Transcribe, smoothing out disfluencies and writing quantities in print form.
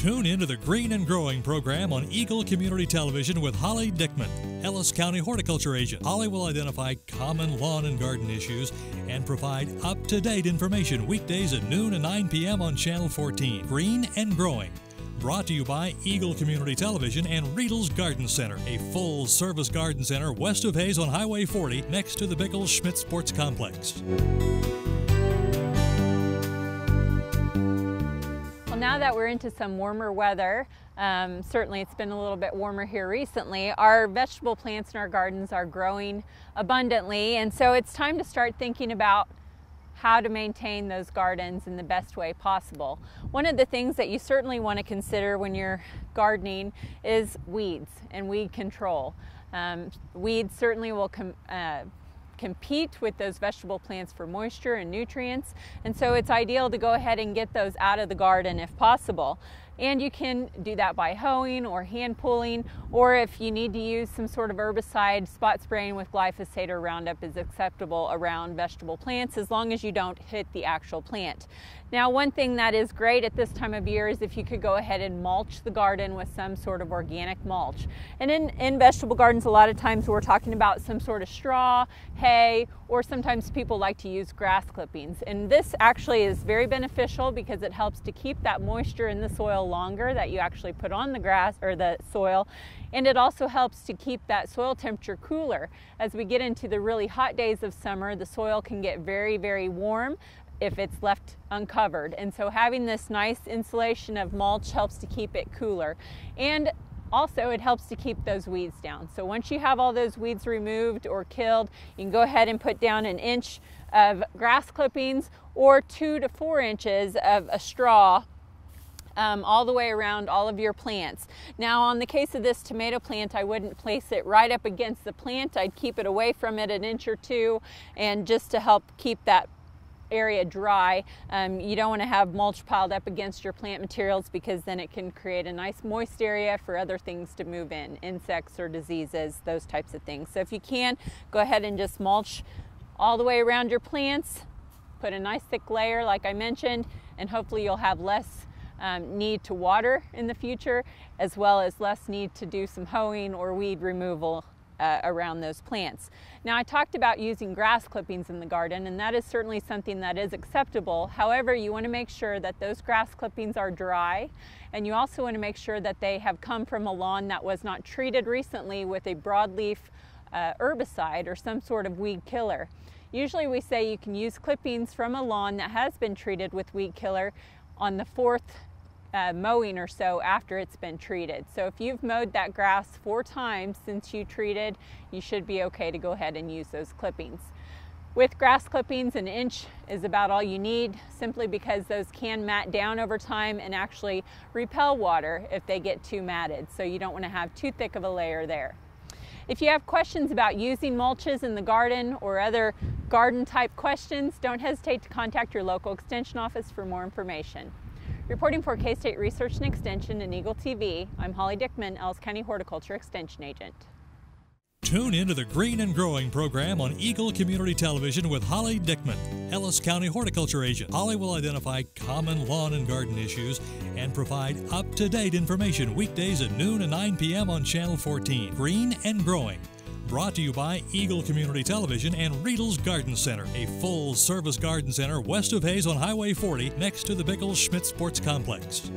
Tune into the Green and Growing program on Eagle Community Television with Holly Dickman, Ellis County Horticulture Agent. Holly will identify common lawn and garden issues and provide up-to-date information weekdays at noon and 9 p.m. on Channel 14. Green and Growing. Brought to you by Eagle Community Television and Riedel's Garden Center, a full-service garden center west of Hayes on Highway 40 next to the Bickle-Schmidt Sports Complex. Well, now that we're into some warmer weather, certainly it's been a little bit warmer here recently, our vegetable plants in our gardens are growing abundantly, and so it's time to start thinking about how to maintain those gardens in the best way possible. One of the things that you certainly want to consider when you're gardening is weeds and weed control. Weeds certainly will compete with those vegetable plants for moisture and nutrients, and so it's ideal to go ahead and get those out of the garden if possible. And you can do that by hoeing or hand pulling, or if you need to use some sort of herbicide, spot spraying with glyphosate or Roundup is acceptable around vegetable plants as long as you don't hit the actual plant. Now, one thing that is great at this time of year is if you could go ahead and mulch the garden with some sort of organic mulch. And in vegetable gardens, a lot of times we're talking about some sort of straw, hay, or sometimes people like to use grass clippings. And this actually is very beneficial because it helps to keep that moisture in the soil longer that you actually put on the grass or the soil. And it also helps to keep that soil temperature cooler. As we get into the really hot days of summer, the soil can get very, very warm if it's left uncovered. And so having this nice insulation of mulch helps to keep it cooler. And also it helps to keep those weeds down. So once you have all those weeds removed or killed, you can go ahead and put down an inch of grass clippings or 2 to 4 inches of a straw all the way around all of your plants. Now, on the case of this tomato plant, I wouldn't place it right up against the plant. I'd keep it away from it an inch or two, and just to help keep that area dry. You don't want to have mulch piled up against your plant materials because then it can create a nice moist area for other things to move in, insects or diseases, those types of things. So if you can, go ahead and just mulch all the way around your plants, put a nice thick layer like I mentioned, and hopefully you'll have less need to water in the future, as well as less need to do some hoeing or weed removal around those plants. Now, I talked about using grass clippings in the garden, and that is certainly something that is acceptable. However, you want to make sure that those grass clippings are dry, and you also want to make sure that they have come from a lawn that was not treated recently with a broadleaf herbicide or some sort of weed killer. Usually we say you can use clippings from a lawn that has been treated with weed killer on the 4th mowing or so after it's been treated. So if you've mowed that grass 4 times since you treated, you should be okay to go ahead and use those clippings. With grass clippings, an inch is about all you need, simply because those can mat down over time and actually repel water if they get too matted. So you don't want to have too thick of a layer there. If you have questions about using mulches in the garden or other garden type questions, don't hesitate to contact your local extension office for more information. Reporting for K-State Research and Extension and Eagle TV, I'm Holly Dickman, Ellis County Horticulture Extension Agent. Tune into the Green and Growing program on Eagle Community Television with Holly Dickman, Ellis County Horticulture Agent. Holly will identify common lawn and garden issues and provide up-to-date information weekdays at noon and 9 p.m. on Channel 14. Green and Growing. Brought to you by Eagle Community Television and Riedel's Garden Center, a full-service garden center west of Hayes on Highway 40 next to the Bickle-Schmidt Sports Complex.